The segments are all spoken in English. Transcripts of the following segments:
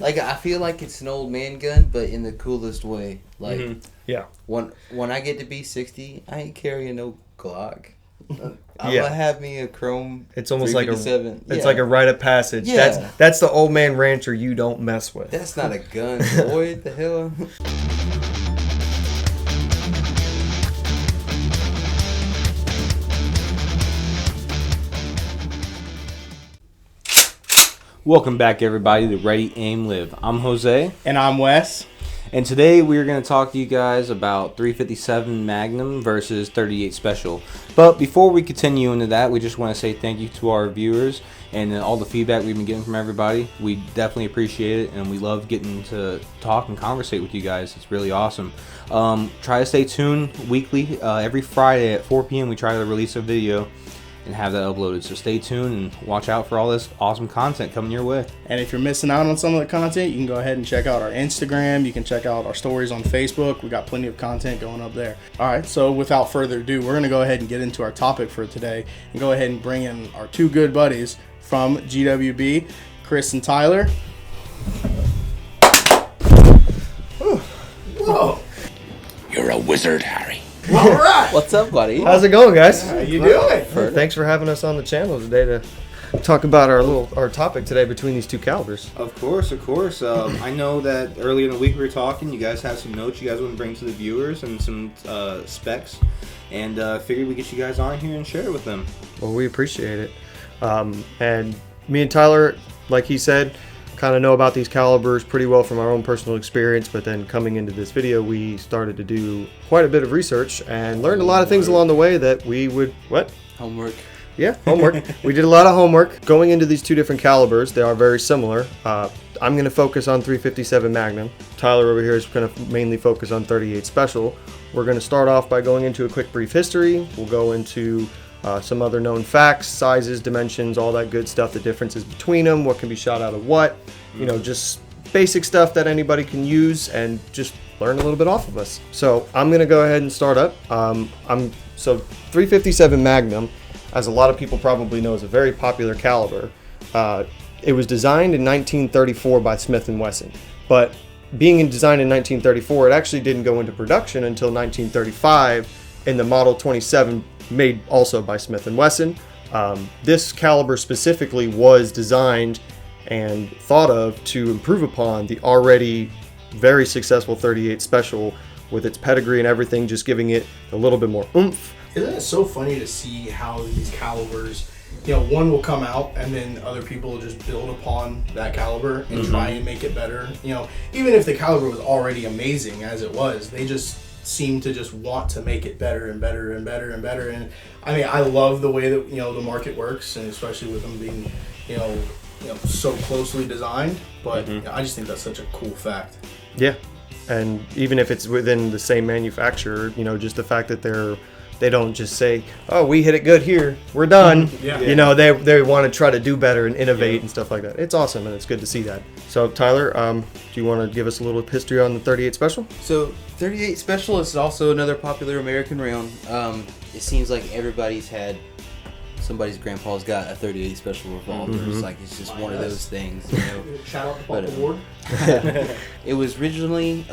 Like, I feel like it's an old man gun, but in the coolest way. Like, yeah. When I get to be 60, I ain't carrying no Glock. I'm Yeah. gonna have me a chrome. It's almost like it's like a rite of passage. Yeah. That's the old man rancher you don't mess with. That's not a gun, boy. What the hell? Welcome back, everybody, to Ready, Aim, Live. I'm Jose. And I'm Wes. And today we're going to talk to you guys about 357 Magnum versus 38 Special. But before we continue into that, we just want to say thank you to our viewers and all the feedback we've been getting from everybody. We definitely appreciate it, and we love getting to talk and conversate with you guys. It's really awesome. Try to stay tuned weekly. Every Friday at 4 p.m. we try to release a video and have that uploaded. So stay tuned and watch out for all this awesome content coming your way. And if you're missing out on some of the content, you can go ahead and check out our Instagram. You can check out our stories on Facebook. We got plenty of content going up there. All right, so without further ado, we're going to go ahead and get into our topic for today and go ahead and bring in our two good buddies from GWB, Chris and Tyler. Whoa. You're a wizard, Harry. All right. What's up, buddy? How's it going, guys? How you doing? Thanks for having us on the channel today to talk about our topic today between these two calibers. Of course. I know that earlier in the week we were talking. You guys have some notes you guys want to bring to the viewers and some specs, and figured we'd get you guys on here and share it with them. Well, we appreciate it. And me and Tyler, like he said, kind of know about these calibers pretty well from our own personal experience, but then coming into this video we started to do quite a bit of research and learned a lot of things along the way that we would Homework. Homework. We did a lot of homework going into these two different calibers. They are very similar. I'm going to focus on 357 Magnum. Tyler over here is going to mainly focus on 38 Special. We're going to start off by going into a quick brief history. We'll go into some other known facts, sizes, dimensions, all that good stuff, the differences between them, what can be shot out of what, just basic stuff that anybody can use and just learn a little bit off of us. So I'm going to go ahead and start up. So 357 Magnum, as a lot of people probably know, is a very popular caliber. It was designed in 1934 by Smith & Wesson, but being designed in 1934, it actually didn't go into production until 1935 in the Model 27 made also by Smith & Wesson. This caliber specifically was designed and thought of to improve upon the already very successful 38 Special with its pedigree and everything, just giving it a little bit more oomph. Isn't it so funny to see how these calibers, one will come out and then other people will just build upon that caliber and try and make it better. Even if the caliber was already amazing as it was, they just seem to just want to make it better and better and better and better. And I mean, I love the way that the market works, and especially with them being so closely designed. But I just think that's such a cool fact. Yeah, and even if it's within the same manufacturer, just the fact that they don't just say, oh, we hit it good here, we're done. They want to try to do better and innovate and stuff like that. It's awesome, and it's good to see that. So Tyler, do you want to give us a little history on the 38 Special? So 38 Special is also another popular American round. It seems like somebody's grandpa's got a 38 Special revolver. It's just one of those things. Shout out to Papa Ward. It was originally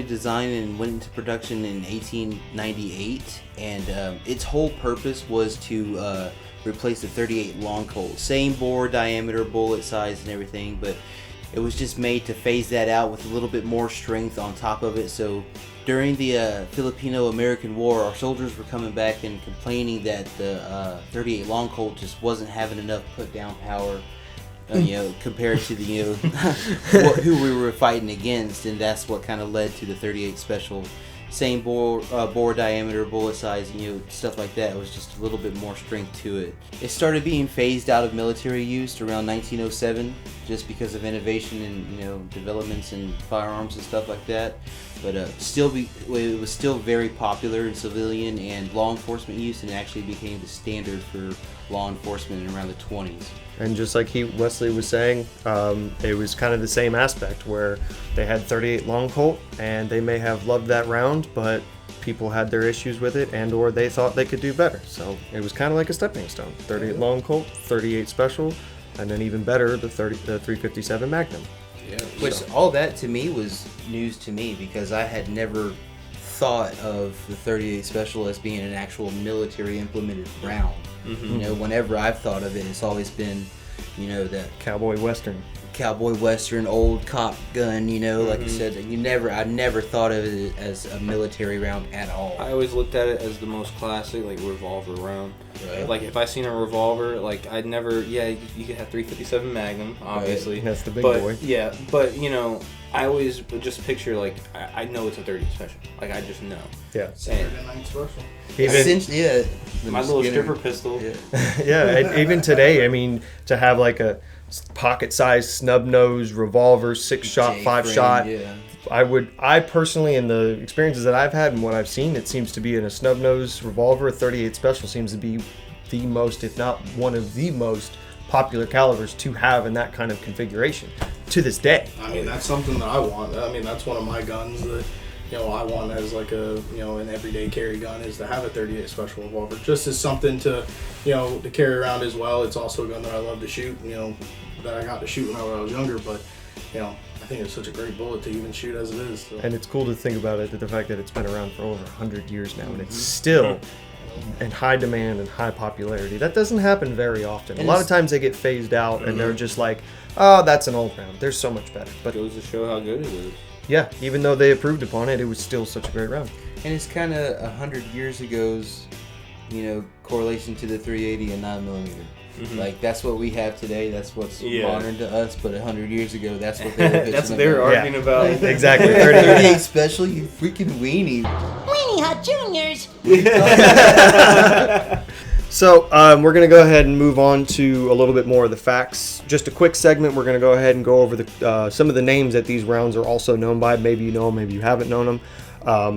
designed and went into production in 1898, and its whole purpose was to replace the 38 Long Colt. Same bore, diameter, bullet size, and everything, but it was just made to phase that out with a little bit more strength on top of it. So during the Filipino-American War, our soldiers were coming back and complaining that the 38 Long Colt just wasn't having enough put-down power, compared to the who we were fighting against, and that's what kind of led to the 38 Special. Same bore diameter, bullet size, stuff like that. It was just a little bit more strength to it. It started being phased out of military use around 1907, just because of innovation and developments in firearms and stuff like that. But it was still very popular in civilian and law enforcement use, and it actually became the standard for law enforcement in around the 20s. And just like Wesley was saying, it was kind of the same aspect where they had 38 Long Colt, and they may have loved that round, but people had their issues with it, and or they thought they could do better. So it was kind of like a stepping stone. 38 Long Colt, 38 Special, and then even better, the 357 Magnum. Yeah. Which all that to me was news to me because I had never thought of the 38 Special as being an actual military implemented round. You know, whenever I've thought of it, it's always been, you know, that Cowboy Western, old cop gun, you know, like you said, I never thought of it as a military round at all. I always looked at it as the most classic, like, revolver round. Right. Like, if I seen a revolver, like, I'd never, you could have 357 Magnum, obviously. Right. That's the big boy. Yeah, but, you know, I always would just picture, like, I know it's a 38 Special. Like, I just know. Yeah. Saturday Night Special. Even, my little stripper pistol. Yeah, even today, I mean, to have like a pocket-sized snub-nose revolver, 6-shot, 5-shot. Yeah. I personally, in the experiences that I've had and what I've seen, it seems to be in a snub-nose revolver. 38 Special seems to be the most, if not one of the most popular calibers to have in that kind of configuration to this day. I mean, that's something that I want. I mean, that's one of my guns that, you know, I want as like a, you know, an everyday carry gun is to have a 38 Special revolver. Just as something to, you know, to carry around as well. It's also a gun that I love to shoot, you know, that I got to shoot when I was younger, but, you know, I think it's such a great bullet to even shoot as it is. So. And it's cool to think about it, that the fact that it's been around for over 100 years now, and it's still in high demand and high popularity. That doesn't happen very often. A lot of times they get phased out, and they're just like, oh, that's an old round. There's so much better. But Goes to show how good it is. yeah, even though they approved upon it, it was still such a great round. And it's kind of 100 years ago's, you know, correlation to the 380 and 9mm. Like, that's what we have today. That's what's modern to us. But 100 years ago, that's what they were bitching That's what they were about. arguing about. Exactly. 38 Special, you freaking weenie. Weenie Hut Juniors. So we're going to go ahead and move on to a little bit more of the facts. Just a quick segment. We're going to go ahead and go over the some of the names that these rounds are also known by. Maybe you know them, maybe you haven't known them.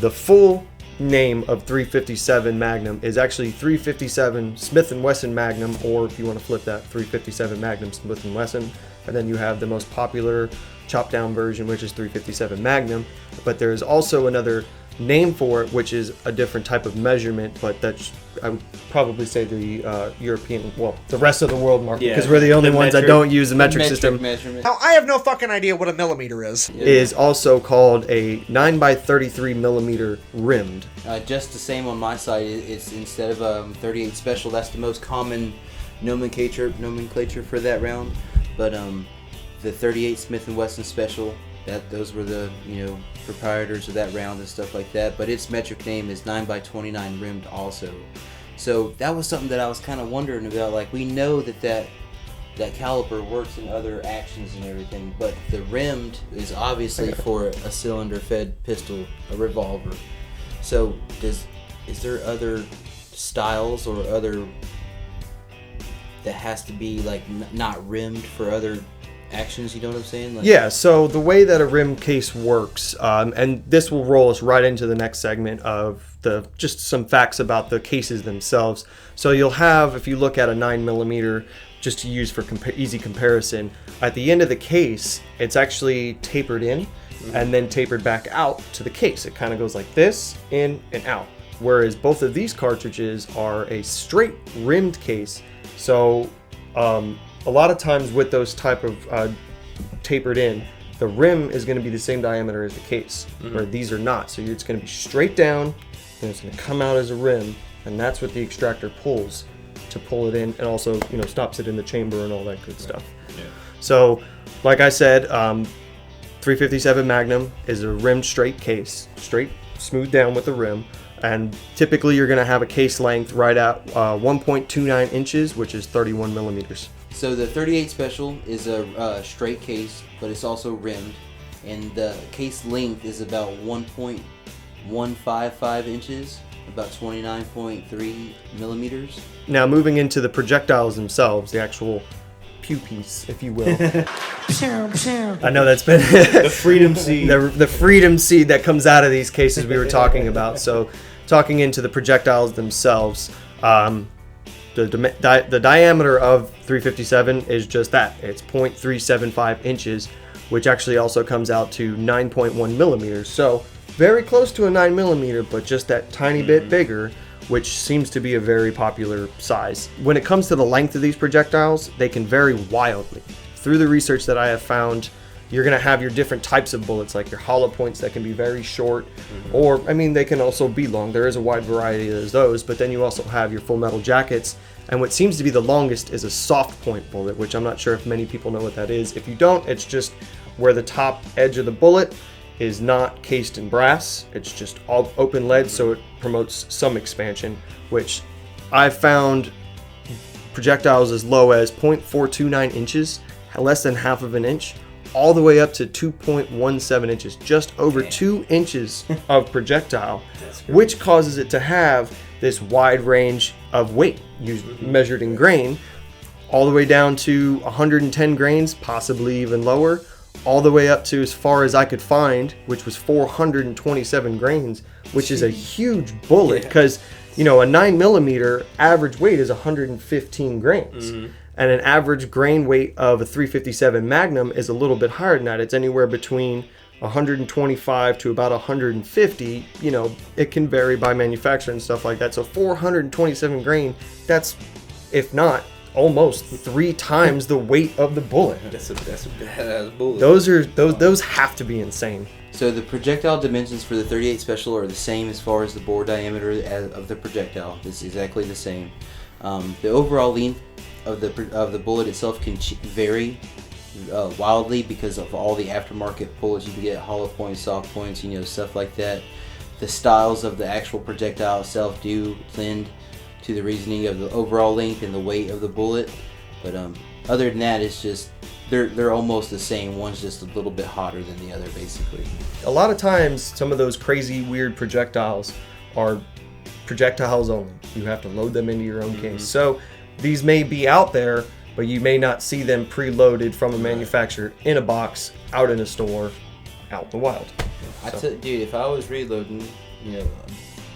The full name of 357 Magnum is actually 357 Smith & Wesson Magnum, or if you want to flip that, 357 Magnum Smith & Wesson. And then you have the most popular chopped down version, which is 357 Magnum. But there is also another name for it, which is a different type of measurement, but that's, I would probably say, the European, well, the rest of the world market, because we're the only ones that don't use the metric system. Measurement. Now, I have no fucking idea what a millimeter is. Is also called a 9x33mm rimmed. Just the same on my side. It's instead of 38 Special, that's the most common nomenclature for that round. But the 38 Smith & Wesson Special, those were the, you know, proprietors of that round and stuff like that. But its metric name is 9x29 rimmed also. So that was something that I was kind of wondering about. Like, we know that caliber works in other actions and everything, but the rimmed is obviously for a cylinder-fed pistol, a revolver. So is there other styles or other that has to be like not rimmed for other actions? You know what I'm saying? Like, yeah, so the way that a rim case works, and this will roll us right into the next segment of just some facts about the cases themselves. So you'll have, if you look at a 9mm, just to use for easy comparison, at the end of the case, it's actually tapered in and then tapered back out to the case. It kind of goes like this, in and out. Whereas both of these cartridges are a straight rimmed case. So a lot of times with those type of tapered in, the rim is going to be the same diameter as the case, where these are not. So it's going to be straight down, and it's going to come out as a rim, and that's what the extractor pulls to pull it in, and also, you know, stops it in the chamber and all that good stuff. Yeah. So, like I said, 357 Magnum is a rimmed straight case, straight, smooth down with the rim. And typically you're going to have a case length right at 1.29 inches, which is 31mm. So the 38 Special is a straight case, but it's also rimmed, and the case length is about 1.155 inches, about 29.3 millimeters. Now moving into the projectiles themselves, the actual pew piece, if you will. I know that's been The freedom seed. the freedom seed that comes out of these cases we were talking about. So talking into the projectiles themselves, the diameter of 357 is just that. It's 0.375 inches, which actually also comes out to 9.1 millimeters. So very close to a 9mm, but just that tiny bit bigger, which seems to be a very popular size. When it comes to the length of these projectiles, they can vary wildly. Through the research that I have found, you're going to have your different types of bullets, like your hollow points that can be very short, or, I mean, they can also be long. There is a wide variety of those, but then you also have your full metal jackets, and what seems to be the longest is a soft point bullet, which I'm not sure if many people know what that is. If you don't, it's just where the top edge of the bullet is not cased in brass. It's just all open lead, so it promotes some expansion, which I've found projectiles as low as 0.429 inches, less than half of an inch, all the way up to 2.17 inches, just over 2 inches of projectile, which causes it to have this wide range of weight measured in grain, all the way down to 110 grains, possibly even lower, all the way up to, as far as I could find, which was 427 grains, which is a huge bullet, because you know, a 9mm average weight is 115 grains. And an average grain weight of a 357 Magnum is a little bit higher than that. It's anywhere between 125 to about 150. You know, it can vary by manufacturer and stuff like that. So 427 grain, that's, if not, almost 3 times the weight of the bullet. That's a badass bullet. Those have to be insane. So the projectile dimensions for the 38 Special are the same as far as the bore diameter of the projectile. It's exactly the same. The overall length of the bullet itself can vary wildly because of all the aftermarket bullets you can get, hollow points, soft points, you know, stuff like that. The styles of the actual projectile itself do lend to the reasoning of the overall length and the weight of the bullet, but other than that, it's just they're almost the same. One's just a little bit hotter than the other, basically. A lot of times, some of those crazy, weird projectiles are projectiles only. You have to load them into your own case. So these may be out there, but you may not see them preloaded from a manufacturer in a box, out in a store, out in the wild. Dude, if I was reloading, you know,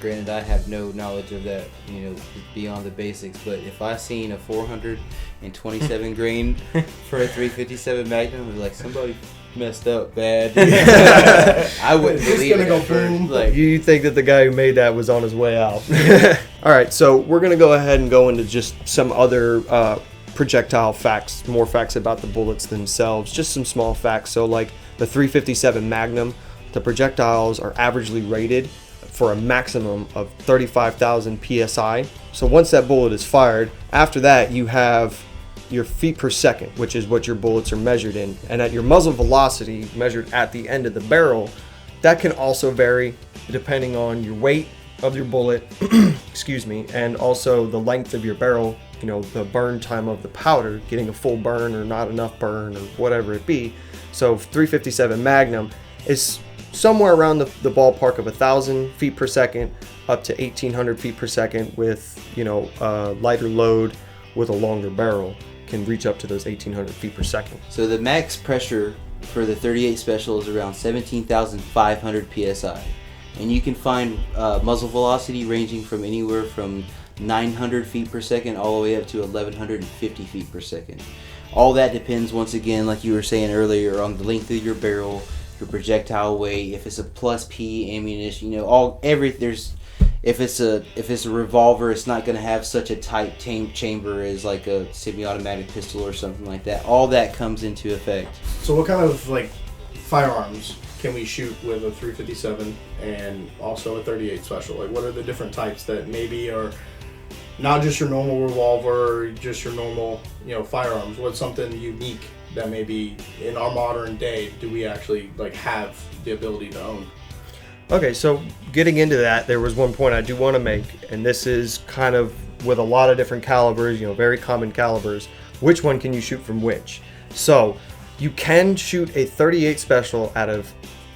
granted I have no knowledge of that, you know, beyond the basics, but if I seen a 427 grain for a 357 Magnum, I'd be like, somebody messed up bad. I wouldn't believe it at first. Like, you think that the guy who made that was on his way out. All right, so we're going to go ahead and go into just some other projectile facts, more facts about the bullets themselves, just some small facts. So like the 357 Magnum, the projectiles are averagely rated for a maximum of 35,000 psi. So once that bullet is fired, after that you have your feet per second, which is what your bullets are measured in, and at your muzzle velocity measured at the end of the barrel, that can also vary depending on your weight of your bullet, excuse me, and also the length of your barrel, you know, the burn time of the powder, getting a full burn or not enough burn or whatever it be. So 357 Magnum is somewhere around the ballpark of 1,000 feet per second up to 1,800 feet per second with, you know, lighter load with a longer barrel can reach up to those 1,800 feet per second. So the max pressure for the 38 Special is around 17,500 psi, and you can find muzzle velocity ranging from anywhere from 900 feet per second all the way up to 1,150 feet per second. All that depends, once again, like you were saying earlier, on the length of your barrel, your projectile weight, if it's a plus P ammunition, you know, if it's a revolver, it's not going to have such a tight chamber as like a semi-automatic pistol or something like that. All that comes into effect. So what kind of like firearms can we shoot with a 357 and also a 38 Special? Like, what are the different types that maybe are not just your normal revolver or just your normal, you know, firearms? What's something unique that maybe in our modern day do we actually like have the ability to own? Okay, so getting into that, there was one point I do want to make, and this is kind of with a lot of different calibers, you know, very common calibers, which one can you shoot from which? So you can shoot a 38 Special out of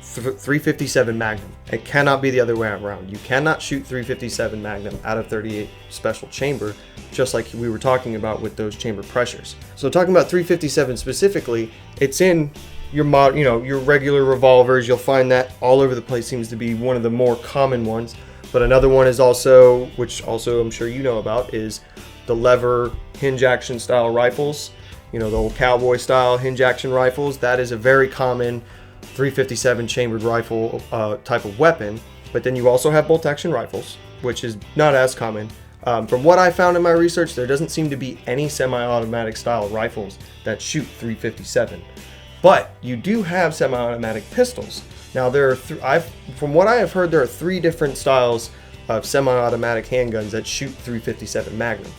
357 Magnum. It cannot be the other way around. You cannot shoot 357 Magnum out of 38 Special chamber, just like we were talking about with those chamber pressures. So talking about 357 specifically, it's in your your regular revolvers. You'll find that all over the place. Seems to be one of the more common ones. But another one is also, which also I'm sure you know about, is the lever hinge action style rifles. You know, the old cowboy style hinge action rifles. That is a very common 357 chambered rifle type of weapon. But then you also have bolt action rifles, which is not as common. From what I found in my research, there doesn't seem to be any semi-automatic style rifles that shoot 357. But you do have semi-automatic pistols. Now there are from what I have heard, there are 3 different styles of semi-automatic handguns that shoot 357 Magnum.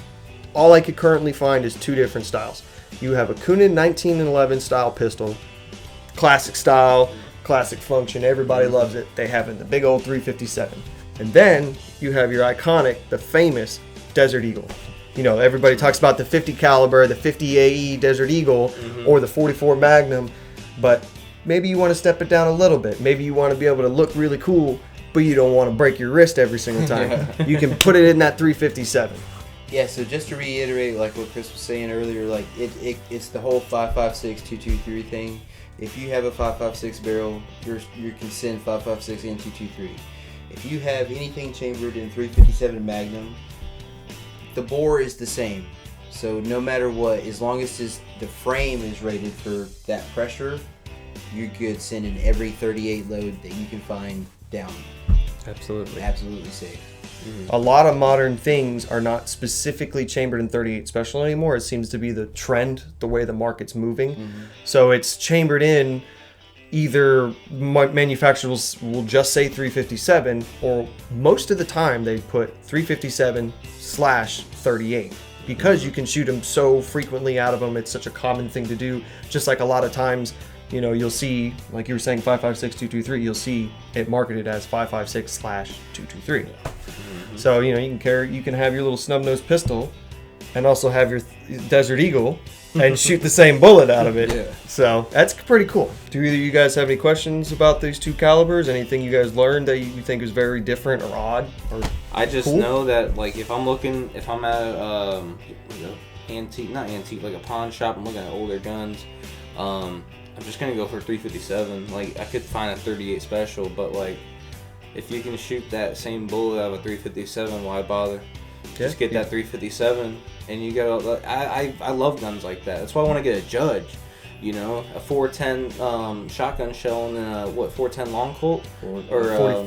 All I could currently find is 2 different styles. You have a Kunin 1911 style pistol, classic style, classic function, everybody loves it. They have it in the big old 357. And then you have your iconic, the famous Desert Eagle. You know, everybody talks about the 50 caliber, the 50 AE Desert Eagle, or the 44 Magnum, but maybe you want to step it down a little bit. Maybe you want to be able to look really cool, but you don't want to break your wrist every single time. You can put it in that 357. Yeah, so just to reiterate, like what Chris was saying earlier, like it's the whole 5.56 223 thing. If you have a 5.56 barrel, you can send 5.56 and 223. If you have anything chambered in 357 Magnum, the bore is the same. So no matter what, as long as the frame is rated for that pressure, you're good sending every 38 load that you can find down. Absolutely. Absolutely safe. A lot of modern things are not specifically chambered in 38 special anymore. It seems to be the trend, the way the market's moving. So it's chambered in, either manufacturers will just say 357, or most of the time they put 357/38 because you can shoot them so frequently out of them. It's such a common thing to do. Just like a lot of times, you know, you'll see, like you were saying, 5.56 223, you'll see it marketed as 5.56/223. So, you know, you can have your little snub-nosed pistol and also have your Desert Eagle and shoot the same bullet out of it. Yeah. So that's pretty cool. Do either of you guys have any questions about these 2 calibers? Anything you guys learned that you think is very different or odd? Or I just cool? know that, like, if I'm at a like a pawn shop, I'm looking at older guns, I'm just gonna go for 357. Like, I could find a 38 special, but like, if you can shoot that same bullet out of a 357, why bother? Just get that 357, and you go. I love guns like that. That's why I want to get a Judge. You know, a 410 shotgun shell and a 410 long Colt or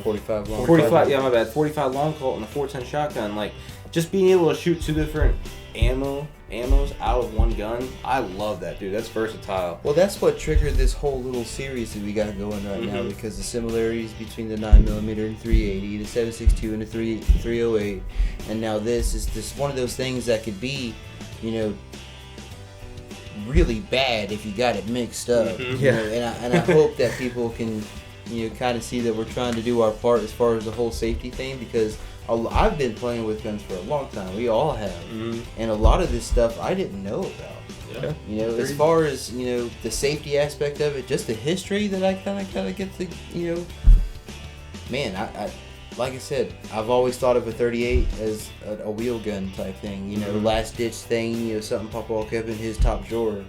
45 long. 45. Yeah, my bad. 45 long Colt and a 410 shotgun. Like, just being able to shoot 2 different ammos out of one gun. I love that, dude. That's versatile. Well, that's what triggered this whole little series that we got going right now, because the similarities between the 9mm and 380, the 7.62 and the 308, and now this is just one of those things that could be, you know, really bad if you got it mixed up. You know, and I hope that people can, you know, kind of see that we're trying to do our part as far as the whole safety thing, because I've been playing with guns for a long time. We all have. And a lot of this stuff I didn't know about. Yeah. You know, as far as, you know, the safety aspect of it, just the history that I kind of get to, you know, man, I like I said, I've always thought of a 38 as a wheel gun type thing, you know, last ditch thing, you know, something Papa Wall kept in his top drawer.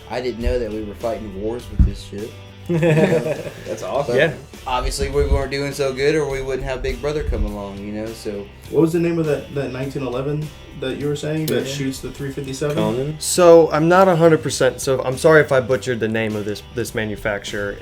I didn't know that we were fighting wars with this shit. You know? That's awesome. But obviously we weren't doing so good, or we wouldn't have Big Brother come along, you know, so. What was the name of that 1911 that you were saying that shoots the 357? Conan? So I'm not 100%. So I'm sorry if I butchered the name of this manufacturer.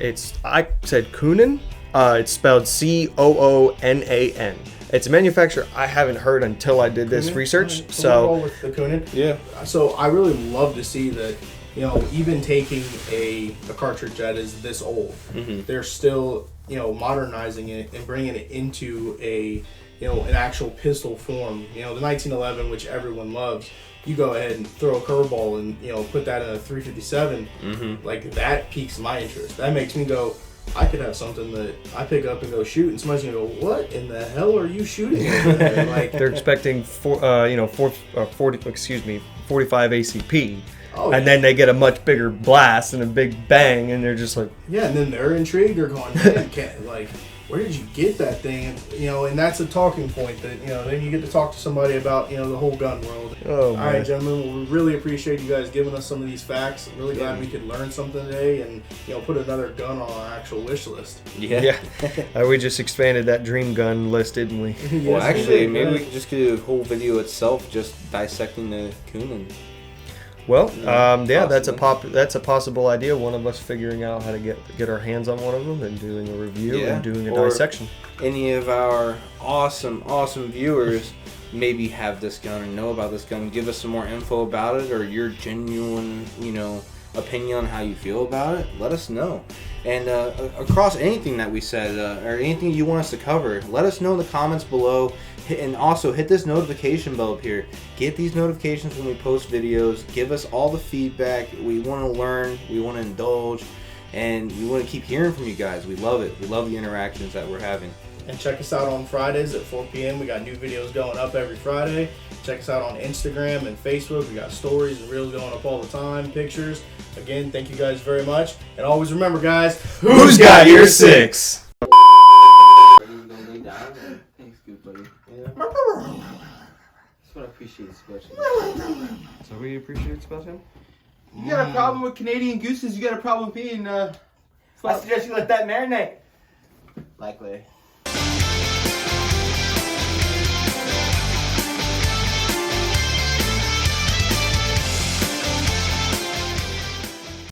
I said Kunin. It's spelled Coonan. It's a manufacturer I haven't heard until I did this research. We'll So roll with the Kunin. Yeah. So I really love to see that, you know, even taking a cartridge that is this old, they're still, you know, modernizing it and bringing it into a, you know, an actual pistol form. You know, the 1911, which everyone loves, you go ahead and throw a curveball and, you know, put that in a 357. Like, that piques my interest. That makes me go, I could have something that I pick up and go shoot, and somebody's gonna go, "What in the hell are you shooting?" Like, they're expecting 45 ACP. oh, And then they get a much bigger blast and a big bang, and they're just like, yeah, and then they're intrigued. They're going, "Man, like, where did you get that thing?" And, you know, and that's a talking point that, you know, then you get to talk to somebody about, you know, the whole gun world. oh All man. right, gentlemen, we really appreciate you guys giving us some of these facts. I'm really glad we could learn something today and, you know, put another gun on our actual wish list. Yeah. We just expanded that dream gun list, didn't we? Well, Yes, actually, did, maybe man. we could just do a whole video itself, just dissecting the Kunin. Well, that's possibly. that's a possible idea. One of us figuring out how to get our hands on one of them and doing a review and doing a or dissection. Any of our awesome viewers maybe have this gun or know about this gun, give us some more info about it, or your genuine, you know, opinion on how you feel about it, let us know. And across anything that we said or anything you want us to cover, let us know in the comments below. And also hit this notification bell up here. Get these notifications when we post videos. Give us all the feedback. We want to learn. We want to indulge. And we want to keep hearing from you guys. We love it. We love the interactions that we're having. And check us out on Fridays at 4 p.m. We got new videos going up every Friday. Check us out on Instagram and Facebook. We got stories and reels going up all the time, pictures. Again, thank you guys very much. And always remember, guys, Who's got your 6? Thanks, good buddy. Yeah. That's what I appreciate, especially. So we appreciate special. You got a problem with Canadian gooses? You got a problem with being? I suggest you let that marinate. Likely.